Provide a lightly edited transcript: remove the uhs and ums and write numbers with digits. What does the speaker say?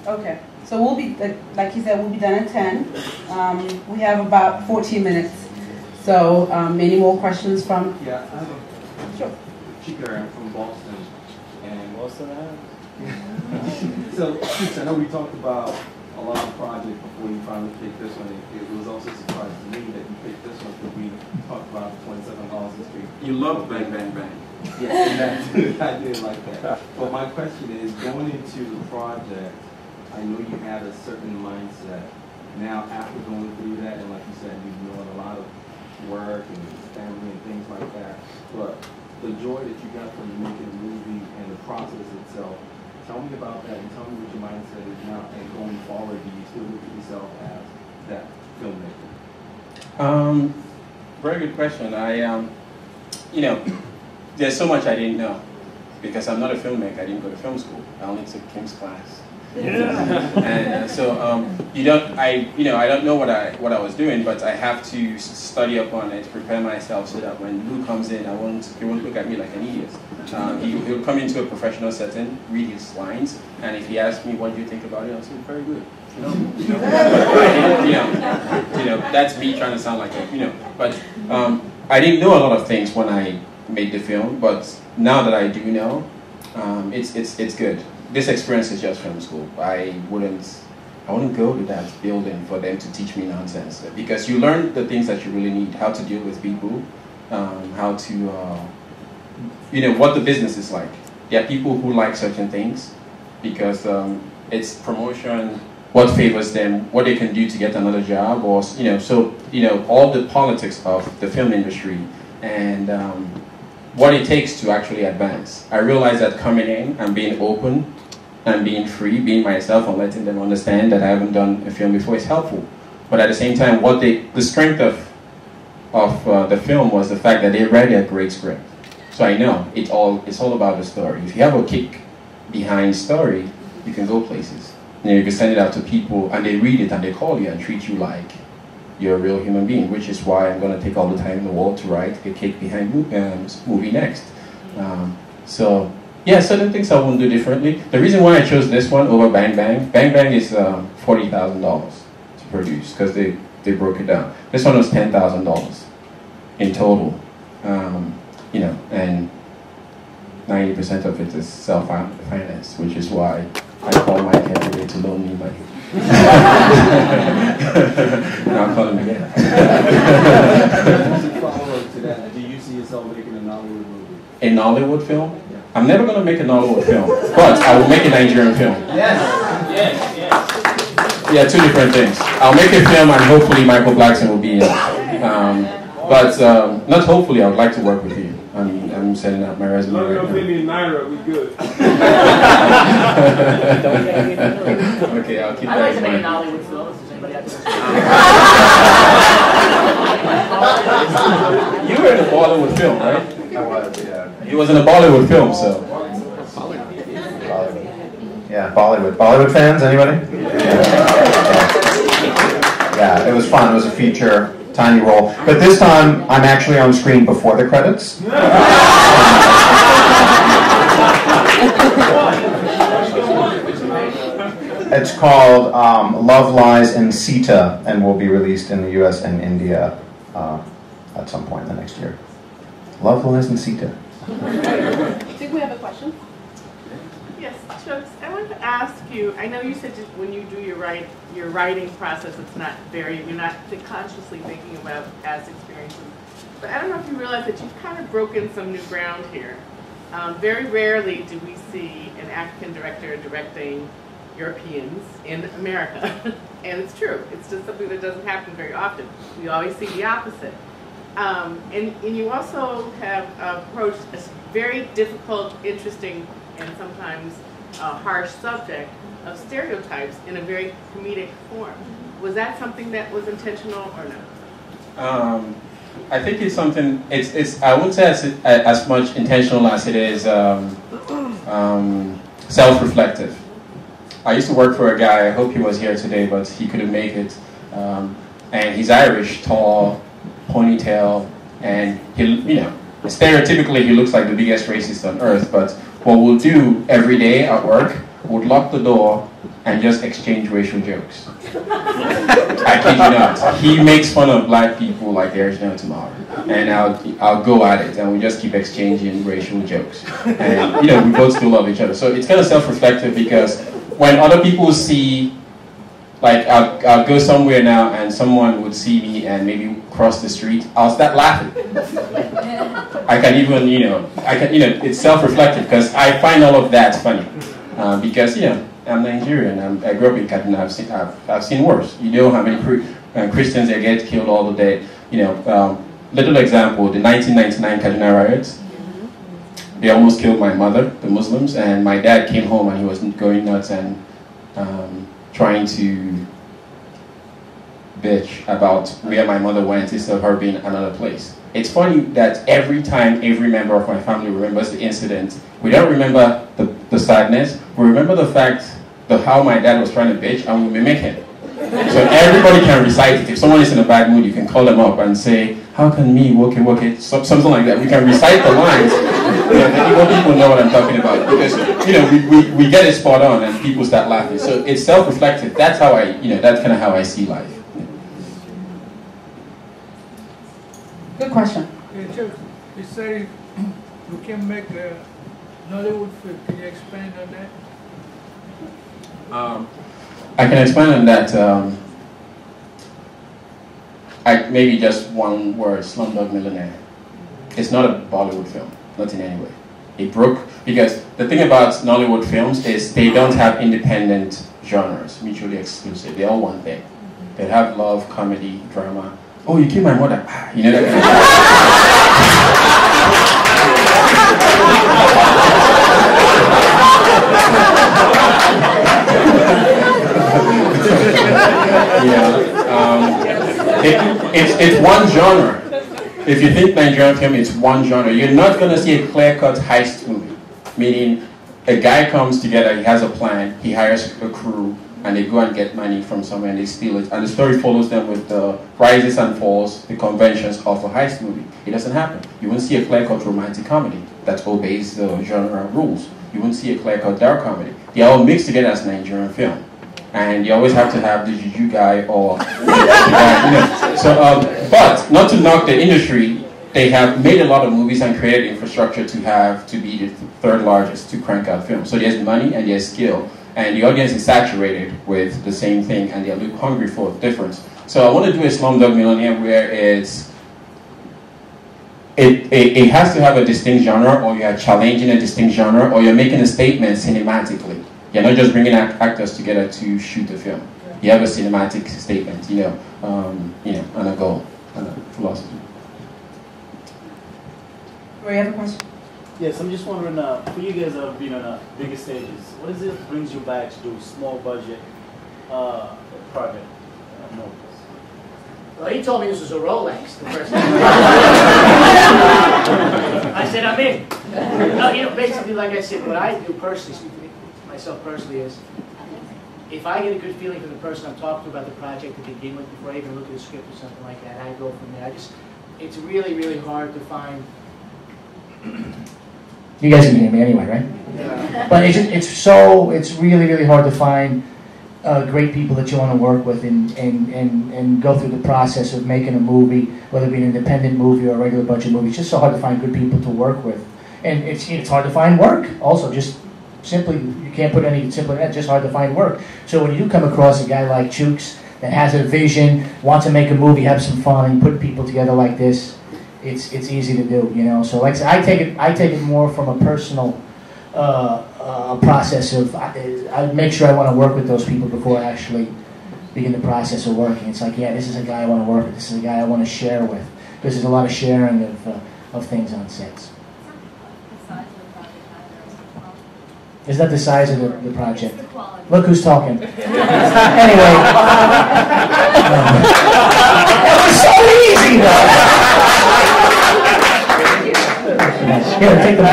Okay. So we'll be, like you said, we'll be done at 10. We have about 14 minutes. So any more questions from? Yeah, I have a sure. Chica, I'm from Boston. And Boston, so, I know we talked about a lot of projects before you finally picked this one. It was also a surprise to me that you picked this one because we talked about 27 Austin Street. You love Bang Bang Bang. Yeah, I did like that. But my question is, going into the project, I know you had a certain mindset. Now, after going through that, and like you said, you've known a lot of work and family and things like that, but the joy that you got from making a movie and the process itself, tell me about that and tell me what your mindset is now, and going forward, do you still look at yourself as that filmmaker? Very good question. You know, there's so much I didn't know because I'm not a filmmaker. I didn't go to film school. I only took Kim's class. And so I don't know what I was doing, but I have to study up on it, prepare myself so that when Lou comes in, he won't look at me like an idiot. He'll come into a professional setting, read his lines, and if he asks me, what do you think about it, I'll say, very good. That's me trying to sound like a, but I didn't know a lot of things when I made the film, but now that I do know, it's good. This experience is just film school. I wouldn't go to that building for them to teach me nonsense, because you learn the things that you really need: how to deal with people, how to, what the business is like. There are people who like certain things because it's promotion, what favors them, what they can do to get another job, or all the politics of the film industry and what it takes to actually advance. I realized that coming in and being open and being free, being myself and letting them understand that I haven't done a film before is helpful. But at the same time, the strength of the film was the fact that they read a great script. So I know it's all about the story. If you have a kick behind story, you can go places. You can send it out to people and they read it and they call you and treat you like you're a real human being, which is why I'm going to take all the time in the world to write a kick behind movie next. So yeah, certain things I won't do differently. The reason why I chose this one over Bang Bang, Bang Bang is $40,000 to produce because they broke it down. This one was $10,000 in total, and 90% of it is self-financed, which is why I call Mike every day to loan me money. Now I'll call him again. To follow up to that, do you see yourself making a Nollywood movie? A Nollywood film? Yeah. I'm never going to make a Nollywood film, but I will make a Nigerian film. Yes. Yeah, two different things. I'll make a film and hopefully Michael Blackson will be in it. But not hopefully, I would like to work with you. I'm setting up my resume right now. in Naira, we good. Okay, I'll keep I'd that like to in make a mind. Nollywood film. Does anybody have to You were in a Bollywood film, right? I was, yeah. He was in a Bollywood film, so. Yeah, Bollywood. Bollywood fans, anybody? Yeah, it was fun. It was a feature, tiny role. But this time, I'm actually on screen before the credits. It's called Love Lies in Sita, and will be released in the US and India at some point in the next year. Love Lies in Sita. I think we have a question. Yes, Chuck, I wanted to ask you, I know you said just when you do your writing process, you're not consciously thinking about past experiences, but I don't know if you realize that you've kind of broken some new ground here. Very rarely do we see an African director directing Europeans in America, and it's true. It's just something that doesn't happen very often. We always see the opposite. And you also have approached a very difficult, interesting, and sometimes harsh subject of stereotypes in a very comedic form. Was that something that was intentional or no? I think it's something. I wouldn't say as much intentional as it is self-reflective. I used to work for a guy. I hope he was here today, but he couldn't make it. And he's Irish, tall, ponytail, and stereotypically he looks like the biggest racist on earth. But what we'll do every day at work, would lock the door and just exchange racial jokes. I kid you not. He makes fun of black people like there's no tomorrow. And I'll go at it, and we just keep exchanging racial jokes. And, you know, we both still love each other. So it's kind of self-reflective, because when other people see, like, I'll go somewhere now and someone would see me and maybe cross the street, I'll start laughing. I can even, it's self-reflective, because I find all of that funny. Because, I'm Nigerian. I grew up in Kaduna. I've seen worse. You know how many Christians that get killed all the day. Little example: the 1999 Kaduna riots. They almost killed my mother, the Muslims, and my dad came home and he was going nuts and trying to bitch about where my mother went instead of her being another place. It's funny that every time every member of my family remembers the incident, we don't remember the sadness. We remember the fact of how my dad was trying to bitch, and we mimic him. So everybody can recite it. If someone is in a bad mood, you can call them up and say, "How can me work it?" Something like that. We can recite the lines, and people know what I'm talking about, because we get it spot on, and people start laughing. So it's self-reflective. That's how that's kind of how I see life. Good question. You say we can make a Nollywood film. Can you expand on that? I can expand on that. Maybe just one word: Slumdog Millionaire. It's not a Bollywood film, not in any way. It broke, because the thing about Nollywood films is they don't have independent genres, mutually exclusive. They're all one thing. They have love, comedy, drama. Oh, you killed my mother. You know that kind of it's one genre. If you think Nigerian film, it's one genre. You're not going to see a clear-cut heist movie, meaning a guy comes together, he has a plan, he hires a crew, and they go and get money from somewhere and they steal it. And the story follows them with the rises and falls, the conventions of a heist movie. It doesn't happen. You won't see a clear-cut romantic comedy that obeys the genre rules. You won't see a clear-cut dark comedy. They are all mixed together as Nigerian film. And you always have to have the juju guy or the guy, So, but not to knock the industry, they have made a lot of movies and created infrastructure to be the third largest to crank out films. So there's money and there's skill. And the audience is saturated with the same thing, and they're hungry for difference. So I want to do a Slumdog Millionaire where it has to have a distinct genre, or you're challenging a distinct genre, or you're making a statement cinematically. You're not just bringing actors together to shoot a film. You have a cinematic statement, and a goal, and a philosophy. Do you have a question? Yes, I'm just wondering, for you guys that have been on bigger stages, what is it that brings you back to do small budget project? Well, he told me this was a Rolex the first time. I said, I'm in. No, basically, like I said, what I do personally, speaking to myself personally, is if I get a good feeling from the person I'm talking to about the project to begin with, before I even look at the script or something like that, I go from there. It's really, really hard to find. You guys can hear me anyway, right? Yeah. But it's really, really hard to find great people that you want to work with and go through the process of making a movie, whether it be an independent movie or a regular budget movie. It's just so hard to find good people to work with. And it's hard to find work also, just simply, you can't put any simpler than that, just hard to find work. So when you do come across a guy like Chooks that has a vision, wants to make a movie, have some fun, and put people together like this, it's easy to do, So like I take it more from a personal process of I make sure I want to work with those people before I actually begin the process of working. It's like, yeah, this is a guy I want to work with. This is a guy I want to share with. Because there's a lot of sharing of things on sets. It's not the size of the project. Look who's talking. Anyway. That was so easy, though. Here, take them.